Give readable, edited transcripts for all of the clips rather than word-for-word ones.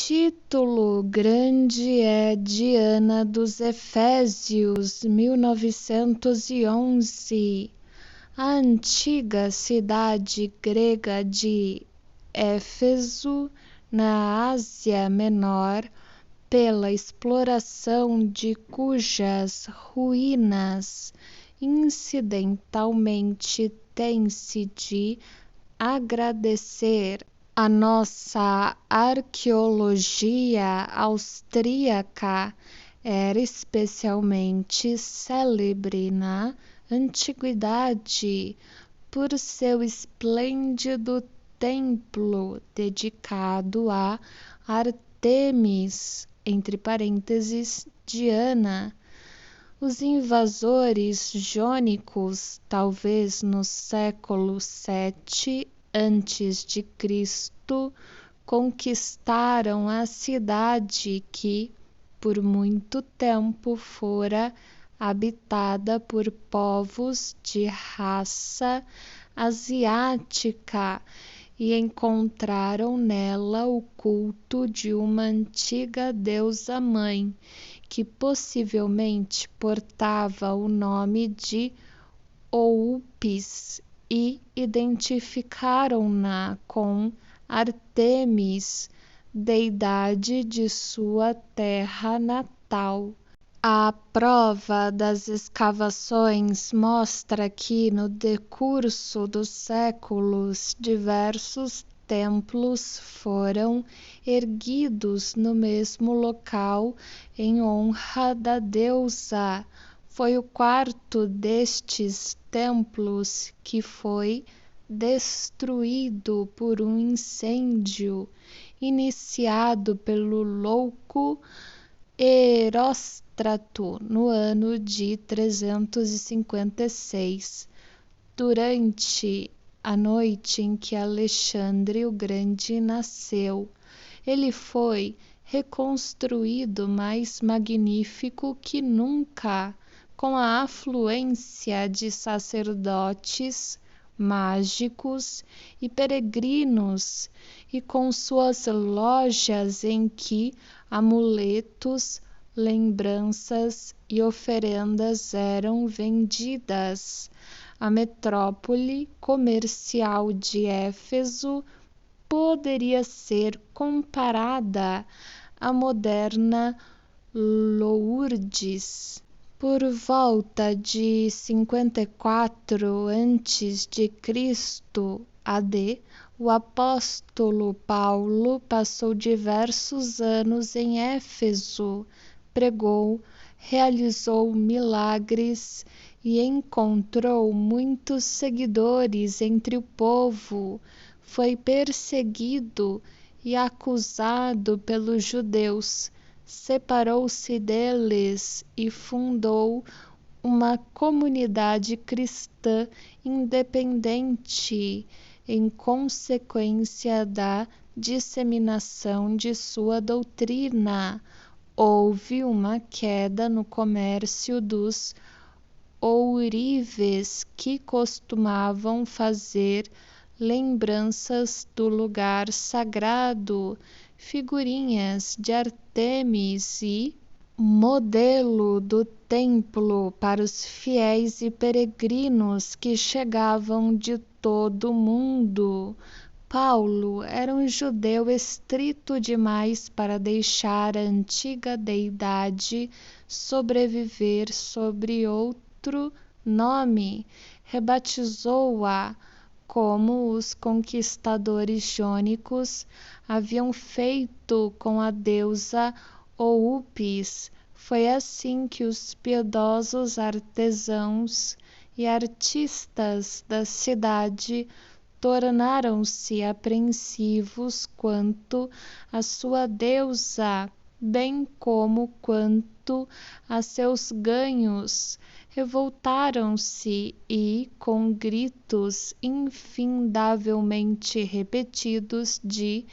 Título grande é Diana dos Efésios, 1911. A antiga cidade grega de Éfeso, na Ásia Menor, pela exploração de cujas ruínas incidentalmente tem-se de agradecer a nossa arqueologia austríaca, era especialmente célebre na antiguidade por seu esplêndido templo dedicado a Ártemis, entre parênteses, Diana. Os invasores jônicos, talvez no século VII a.C., conquistaram a cidade que, por muito tempo, fora habitada por povos de raça asiática e encontraram nela o culto de uma antiga deusa-mãe, que possivelmente portava o nome de Oupis, e identificaram-na com Ártemis, deidade de sua terra natal. A prova das escavações mostra que, no decurso dos séculos, diversos templos foram erguidos no mesmo local em honra da deusa. Foi o quarto destes templos que foi destruído por um incêndio iniciado pelo louco Heróstrato no ano de 356, durante a noite em que Alexandre o Grande nasceu. Ele foi reconstruído mais magnífico que nunca, com a afluência de sacerdotes, mágicos e peregrinos, e com suas lojas em que amuletos, lembranças e oferendas eram vendidas. A metrópole comercial de Éfeso poderia ser comparada à moderna Lourdes. Por volta de 54 a.C. AD, o apóstolo Paulo passou diversos anos em Éfeso, pregou, realizou milagres e encontrou muitos seguidores entre o povo. Foi perseguido e acusado pelos judeus. Separou-se deles e fundou uma comunidade cristã independente em consequência da disseminação de sua doutrina. Houve uma queda no comércio dos ourives, que costumavam fazer lembranças do lugar sagrado, figurinhas de Ártemis e modelo do templo para os fiéis e peregrinos que chegavam de todo o mundo. Paulo era um judeu estrito demais para deixar a antiga deidade sobreviver sobre outro nome. Rebatizou-a como os conquistadores jônicos haviam feito com a deusa Oupis. Foi assim que os piedosos artesãos e artistas da cidade tornaram-se apreensivos quanto à sua deusa, bem como quanto a seus ganhos. Revoltaram-se e, com gritos infindavelmente repetidos de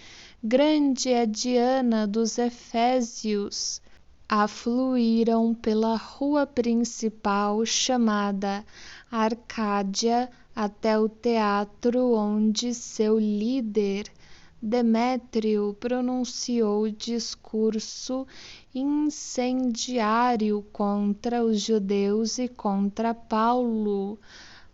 "Grande é Diana dos Efésios", afluíram pela rua principal chamada Arcádia até o teatro, onde seu líder, Demétrio pronunciou discurso incendiário contra os judeus e contra Paulo.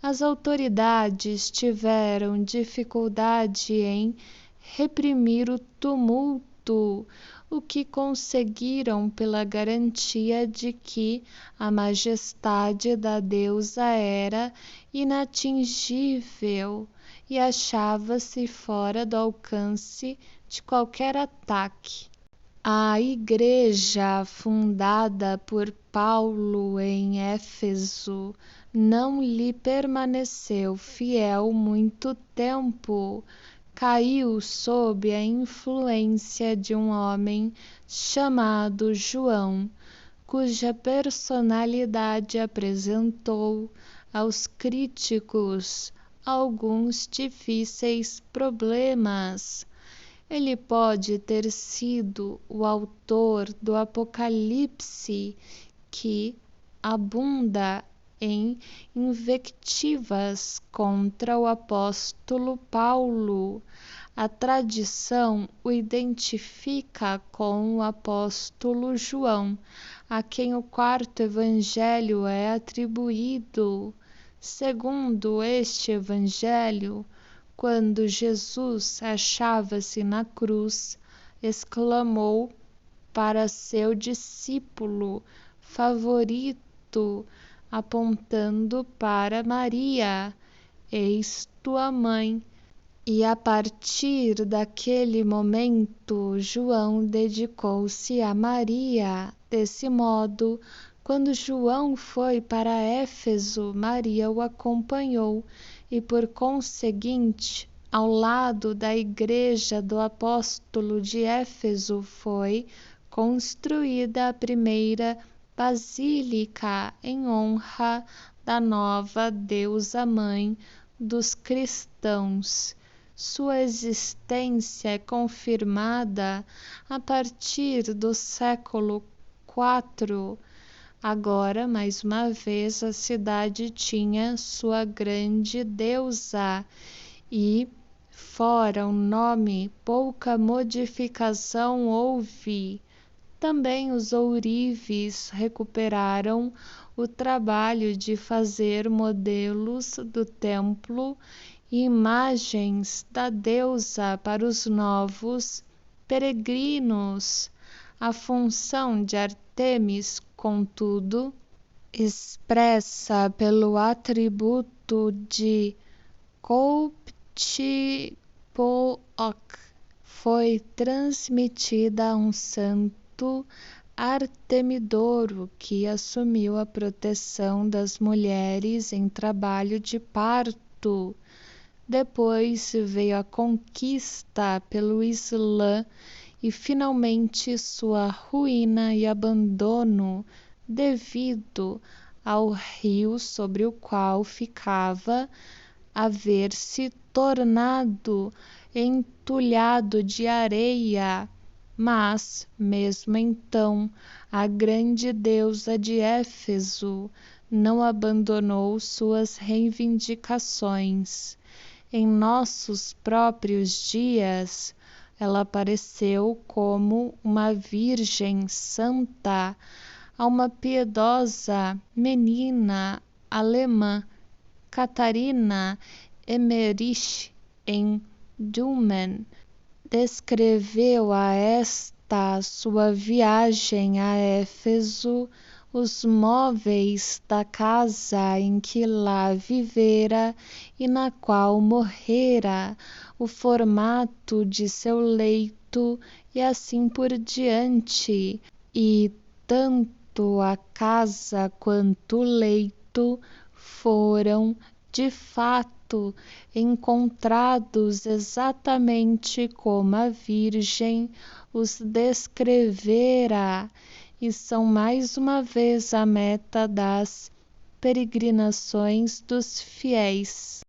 As autoridades tiveram dificuldade em reprimir o tumulto, o que conseguiram pela garantia de que a majestade da deusa era inatingível e achava-se fora do alcance de qualquer ataque. A igreja fundada por Paulo em Éfeso não lhe permaneceu fiel muito tempo. Caiu sob a influência de um homem chamado João, cuja personalidade apresentou aos críticos alguns difíceis problemas. Ele pode ter sido o autor do Apocalipse, que abunda em invectivas contra o apóstolo Paulo. A tradição o identifica com o apóstolo João, a quem o quarto evangelho é atribuído. Segundo este evangelho, quando Jesus achava-se na cruz, exclamou para seu discípulo favorito, apontando para Maria: "Eis tua mãe". E a partir daquele momento, João dedicou-se a Maria. Desse modo, quando João foi para Éfeso, Maria o acompanhou e, por conseguinte, ao lado da igreja do apóstolo de Éfeso foi construída a primeira basílica em honra da nova deusa-mãe dos cristãos. Sua existência é confirmada a partir do século IV. Agora, mais uma vez, a cidade tinha sua grande deusa e, fora o nome, pouca modificação houve. Também os ourives recuperaram o trabalho de fazer modelos do templo e imagens da deusa para os novos peregrinos. A função de Ártemis, contudo, expressa pelo atributo de Couptipook, foi transmitida a um santo Artemidoro, que assumiu a proteção das mulheres em trabalho de parto. Depois veio a conquista pelo Islã e finalmente sua ruína e abandono devido ao rio sobre o qual ficava haver-se tornado entulhado de areia. Mas, mesmo então, a grande deusa de Éfeso não abandonou suas reivindicações. Em nossos próprios dias, ela apareceu como uma virgem santa a uma piedosa menina alemã, Catarina Emmerich, em Dülmen. Descreveu a esta sua viagem a Éfeso, os móveis da casa em que lá vivera e na qual morrera, o formato de seu leito e assim por diante. E tanto a casa quanto o leito foram, de fato, encontrados exatamente como a Virgem os descrevera, e são mais uma vez a meta das peregrinações dos fiéis.